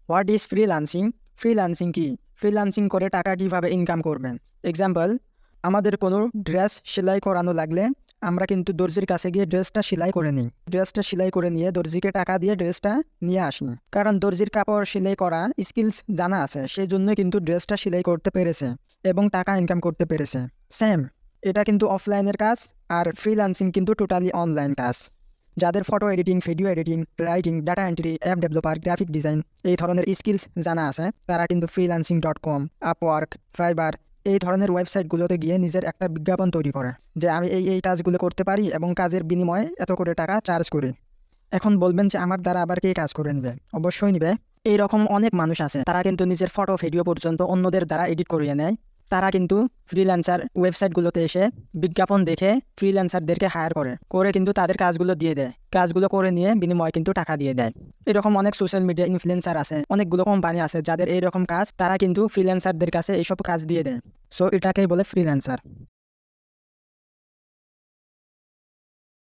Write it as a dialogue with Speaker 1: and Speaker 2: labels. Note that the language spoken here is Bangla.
Speaker 1: What is freelancing? ফ্রিল্যান্সিং কি? ফ্রিল্যান্সিং করে টাকা কিভাবে ইনকাম করবেন? এক্সাম্পল, আমাদের কোনো ড্রেস সেলাই করানো লাগলে আমরা কিন্তু দর্জির কাছে গিয়ে ড্রেসটা সেলাই করে নিই। ড্রেসটা সেলাই করে নিয়ে দর্জিকে টাকা দিয়ে ড্রেসটা নিয়ে আসি। কারণ দর্জির কাপড় সেলাই করা স্কিলস জানা আছে, সেই জন্য কিন্তু ড্রেসটা সেলাই করতে পেরেছে এবং টাকা ইনকাম করতে পেরেছে। সেম, এটা কিন্তু অফলাইনের কাজ, আর ফ্রিল্যান্সিং কিন্তু টোটালি অনলাইন কাজ। যাদের photo editing, video editing, writing, data entry, app developer, graphic design এই ধরনের স্কিলস জানা আছে, তারা কিন্তু freelancing.com, আপওয়ার্ক, ফাইবার এই ধরনের ওয়েবসাইটগুলোতে গিয়ে নিজের একটা বিজ্ঞাপন তৈরি করে যে আমি এই কাজগুলো করতে পারি এবং কাজের বিনিময়ে এত করে টাকা চার্জ করি। এখন বলবেন যে আমার দ্বারা আবার কে কাজ করে নেবে? অবশ্যই নেবে। এইরকম অনেক মানুষ আছে, তারা কিন্তু নিজের ফটো ভিডিও পর্যন্ত অন্যদের দ্বারা এডিট করিয়ে নেয়। তারা কিন্তু ফ্রিল্যান্সার ওয়েবসাইটগুলোতে এসে বিজ্ঞাপন দেখে ফ্রিল্যান্সারদেরকে হায়ার করে কিন্তু তাদের কাজগুলো দিয়ে দেয়। কাজগুলো করে নিয়ে বিনিময়ে কিন্তু টাকা দিয়ে দেয়। এরকম অনেক সোশ্যাল মিডিয়া ইনফ্লুয়েন্সার আছে, অনেকগুলো কোম্পানি আছে যাদের এইরকম কাজ, তারা কিন্তু ফ্রিল্যান্সারদের কাছে এইসব কাজ দিয়ে দেয়। সো এটাকেই বলে ফ্রিল্যান্সার।